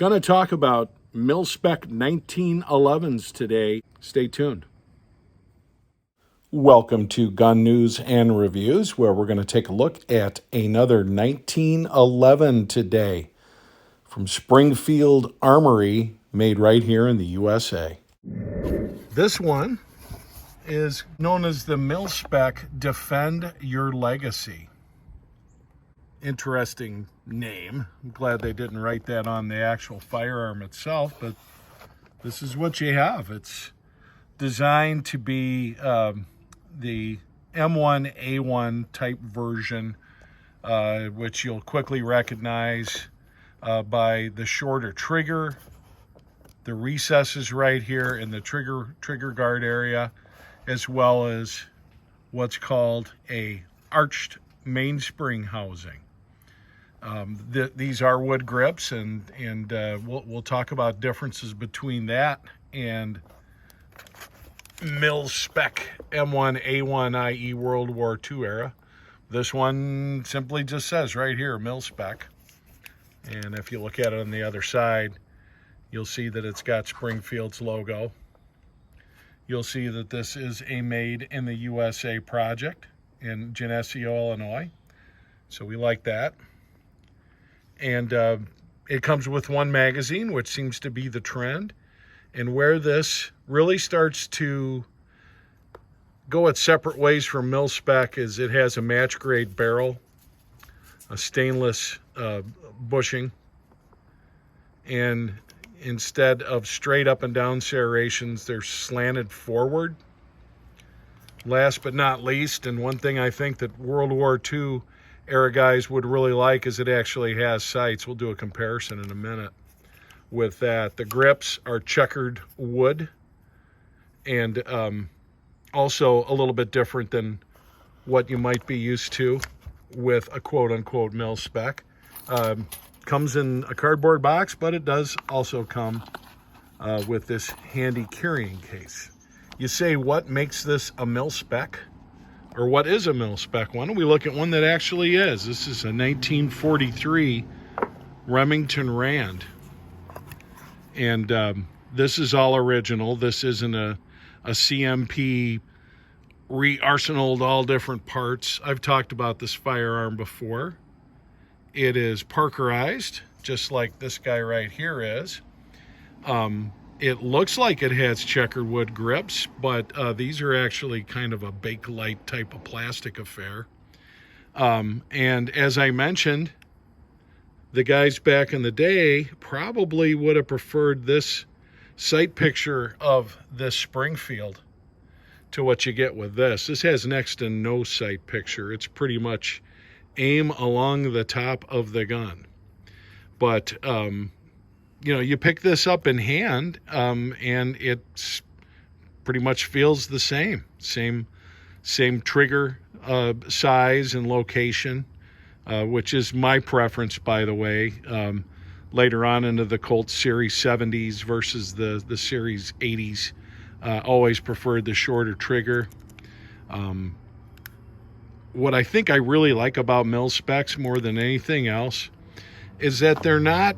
Going to talk about Mil-Spec 1911s today. Stay tuned. Welcome to Gun News and Reviews, where we're going to take a look at another 1911 today from Springfield Armory, made right here in the USA. This one is known as the Mil-Spec Defend Your Legacy. Interesting name. I'm glad they didn't write that on the actual firearm itself, but this is what you have. It's designed to be the M1911A1 type version, which you'll quickly recognize by the shorter trigger, the recesses right here in the trigger guard area, as well as what's called a arched mainspring housing. These are wood grips, and we'll talk about differences between that and Mil-Spec M1911A1, i.e. World War II era. This one simply just says right here, Mil-Spec. And if you look at it on the other side, you'll see that it's got Springfield's logo. You'll see that this is a made in the USA project in Geneseo, Illinois. So we like that. And it comes with one magazine, which seems to be the trend. And where this really starts to go its separate ways from Mil-Spec is it has a match grade barrel, a stainless bushing, and instead of straight up and down serrations, they're slanted forward. Last but not least, and one thing I think that World War II era guys would really like is it actually has sights. We'll do a comparison in a minute with that. The grips are checkered wood, and also a little bit different than what you might be used to with a quote-unquote Mil-Spec. Comes in a cardboard box, but it does also come with this handy carrying case. You say, what makes this a Mil-Spec? Or what is a Mil-Spec? Why don't we look at one that actually is? This is a 1943 Remington-Rand. And this is all original. This isn't a CMP re-arsenaled all different parts. I've talked about this firearm before. It is Parkerized, just like this guy right here is. It looks like it has checkered wood grips, but these are actually kind of a Bakelite type of plastic affair. And as I mentioned, the guys back in the day probably would have preferred this sight picture of this Springfield to what you get with this. This has next to no sight picture. It's pretty much aim along the top of the gun. But, you know, you pick this up in hand, and it pretty much feels the same. Same trigger size and location, which is my preference, by the way. Later on into the Colt Series 70s versus the Series 80s, always preferred the shorter trigger. What I think I really like about Mil-Specs more than anything else is that they're not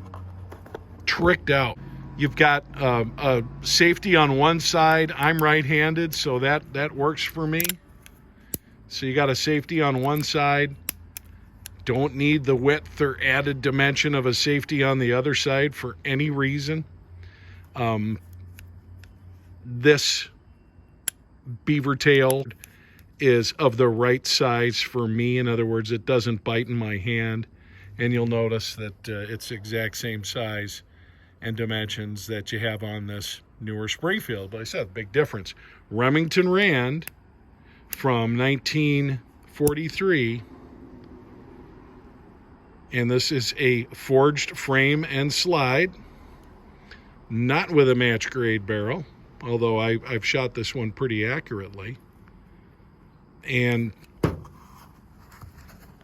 tricked out. You've got a safety on one side. I'm right-handed, so that works for me. So you got a safety on one side. Don't need the width or added dimension of a safety on the other side for any reason. This beaver tail is of the right size for me. In other words, it doesn't bite in my hand. And you'll notice that it's the exact same size and dimensions that you have on this newer Springfield. But I said, big difference. Remington-Rand from 1943. And this is a forged frame and slide, not with a match grade barrel, although I've shot this one pretty accurately. And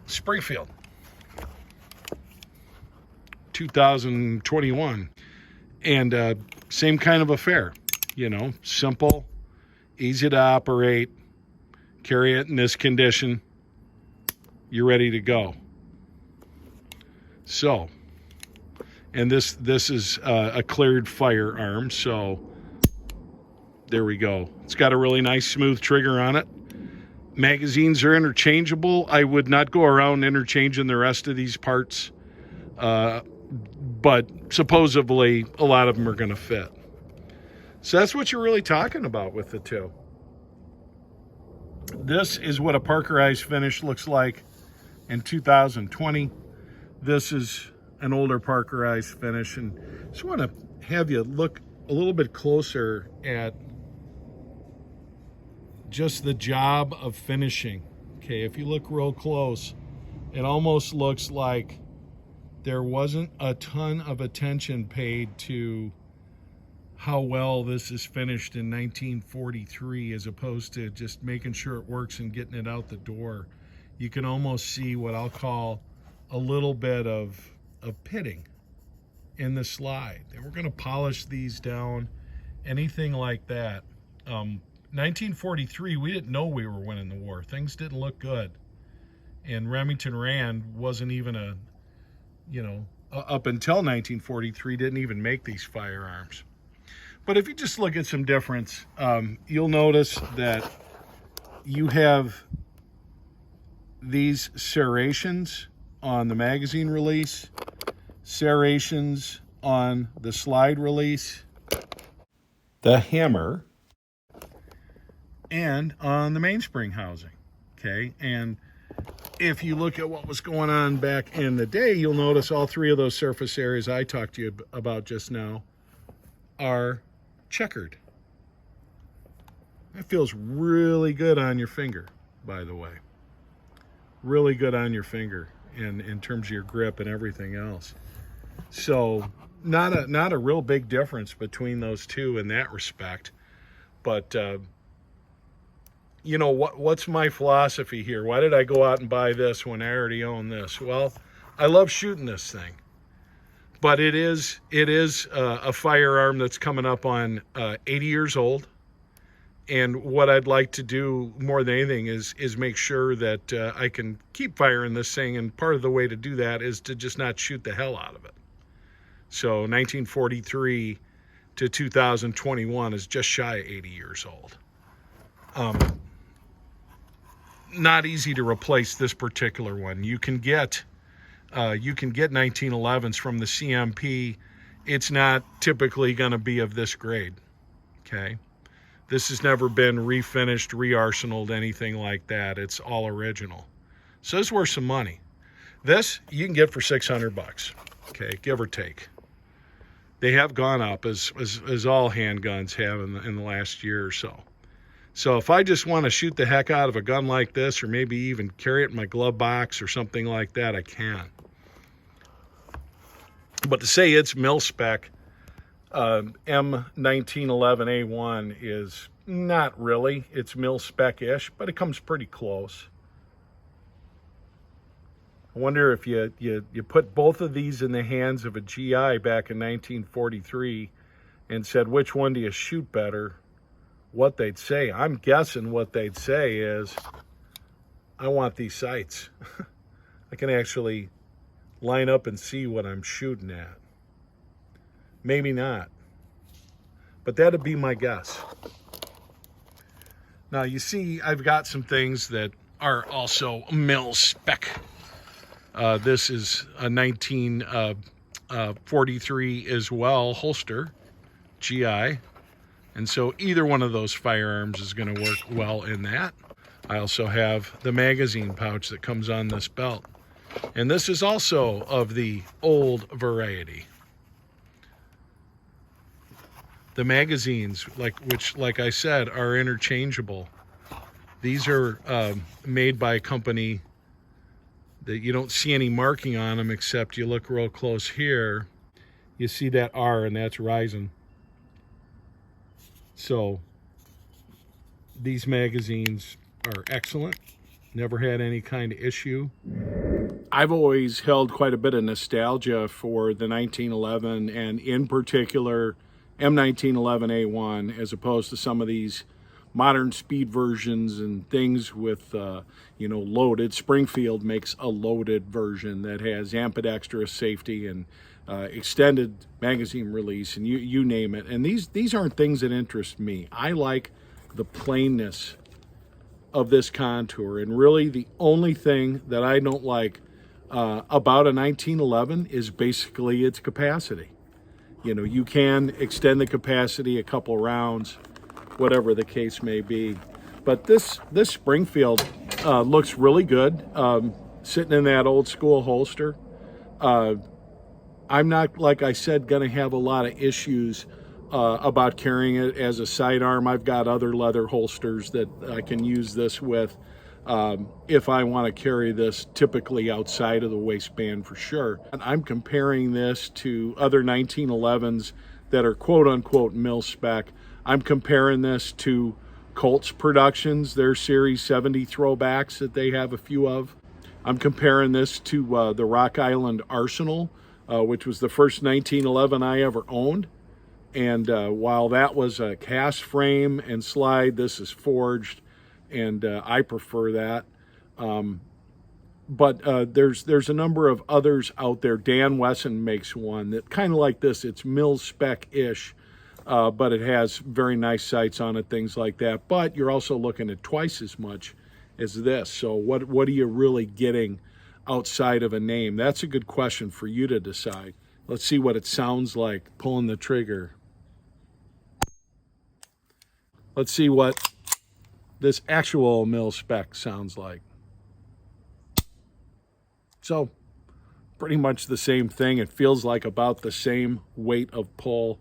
Springfield, 2021. And same kind of affair, you know, simple, easy to operate, carry it in this condition, you're ready to go. So And this is a cleared firearm, so there we go. It's got a really nice smooth trigger on it. Magazines are interchangeable. I would not go around interchanging the rest of these parts, but supposedly a lot of them are going to fit. So that's what you're really talking about with the two. This is what a Parkerized finish looks like in 2020. This is an older Parkerized finish, and just want to have you look a little bit closer at just the job of finishing. Okay, if you look real close, it almost looks like there wasn't a ton of attention paid to how well this is finished in 1943, as opposed to just making sure it works and getting it out the door. You can almost see what I'll call a little bit of pitting in the slide. And we're going to polish these down, anything like that. 1943, we didn't know we were winning the war. Things didn't look good. And Remington-Rand wasn't even up until 1943, didn't even make these firearms. But if you just look at some difference, you'll notice that you have these serrations on the magazine release, serrations on the slide release, the hammer, and on the mainspring housing. Okay, and if you look at what was going on back in the day, you'll notice all three of those surface areas I talked to you about just now are checkered. That feels really good on your finger, by the way. Really good on your finger in terms of your grip and everything else. So not a real big difference between those two in that respect. But what's my philosophy here? Why did I go out and buy this when I already own this? Well, I love shooting this thing. But it is a firearm that's coming up on 80 years old. And what I'd like to do more than anything is make sure that I can keep firing this thing. And part of the way to do that is to just not shoot the hell out of it. So 1943 to 2021 is just shy of 80 years old. Not easy to replace this particular one. You can get 1911s from the CMP. It's not typically going to be of this grade. Okay, this has never been refinished, re-arsenaled, anything like that. It's all original. So it's worth some money. This you can get for $600. Okay, give or take. They have gone up as all handguns have in the last year or so. So if I just want to shoot the heck out of a gun like this, or maybe even carry it in my glove box or something like that, I can. But to say it's Mil-Spec, M1911A1 is not really. It's Mil-Spec-ish, but it comes pretty close. I wonder if you put both of these in the hands of a GI back in 1943 and said, which one do you shoot better, what they'd say. I'm guessing what they'd say is, I want these sights. I can actually line up and see what I'm shooting at. Maybe not, but that'd be my guess. Now you see, I've got some things that are also Mil-Spec. This is a 1943 as well, holster, GI. And so either one of those firearms is going to work well in that. I also have the magazine pouch that comes on this belt. And this is also of the old variety. The magazines, which I said, are interchangeable. These are made by a company that you don't see any marking on them, except you look real close here. You see that R, and that's Ryzen. So these magazines are excellent. Never had any kind of issue. I've always held quite a bit of nostalgia for the 1911, and in particular M1911A1, as opposed to some of these modern speed versions and things with loaded. Springfield makes a loaded version that has ambidextrous safety and extended magazine release, and you name it. And these aren't things that interest me. I like the plainness of this contour, and really the only thing that I don't like about a 1911 is basically its capacity. You know, you can extend the capacity a couple rounds, whatever the case may be. But this Springfield looks really good, sitting in that old school holster. I'm not, like I said, going to have a lot of issues about carrying it as a sidearm. I've got other leather holsters that I can use this with if I want to carry this typically outside of the waistband for sure. And I'm comparing this to other 1911s that are quote-unquote mil-spec. I'm comparing this to Colt's Productions, their Series 70 throwbacks that they have a few of. I'm comparing this to the Rock Island Arsenal, which was the first 1911 I ever owned. And while that was a cast frame and slide, this is forged, and I prefer that. But there's a number of others out there. Dan Wesson makes one that kind of like this. It's mil-spec-ish, but it has very nice sights on it, things like that. But you're also looking at twice as much as this. So what are you really getting outside of a name? That's a good question for you to decide. Let's see what it sounds like pulling the trigger. Let's see what this actual mil-spec sounds like. So pretty much the same thing. It feels like about the same weight of pull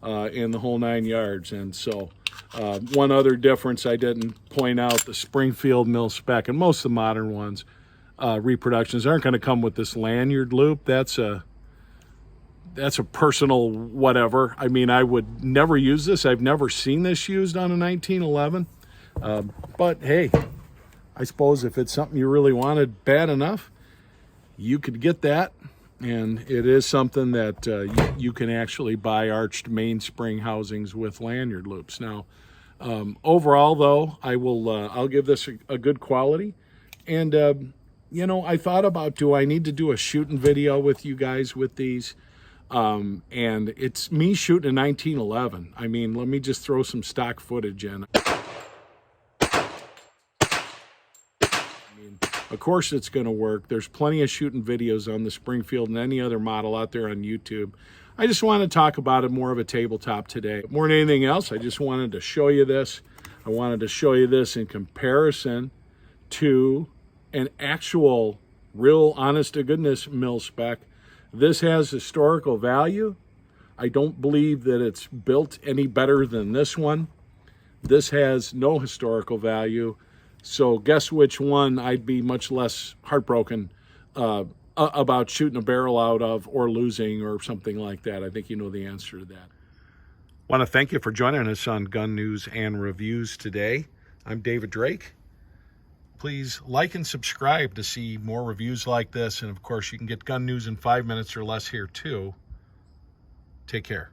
in the whole 9 yards. And so one other difference I didn't point out, the Springfield Mil-Spec, and most of the modern ones, reproductions aren't going to come with this lanyard loop. That's a personal whatever. I mean, I would never use this. I've never seen this used on a 1911. But hey, I suppose if it's something you really wanted bad enough, you could get that. And it is something that you can actually buy arched mainspring housings with lanyard loops. Now, overall though, I'll give this a good quality. And you know, I thought about, do I need to do a shooting video with you guys with these? And it's me shooting a 1911. I mean, let me just throw some stock footage in. Of course it's going to work. There's plenty of shooting videos on the Springfield and any other model out there on YouTube. I just want to talk about it more of a tabletop today. More than anything else, I just wanted to show you this. I wanted to show you this in comparison to an actual, real, honest-to-goodness mil-spec. This has historical value. I don't believe that it's built any better than this one. This has no historical value. So guess which one I'd be much less heartbroken about shooting a barrel out of or losing or something like that. I think you know the answer to that. I want to thank you for joining us on Gun News and Reviews today. I'm David Drake. Please like and subscribe to see more reviews like this. And of course, you can get gun news in 5 minutes or less here too. Take care.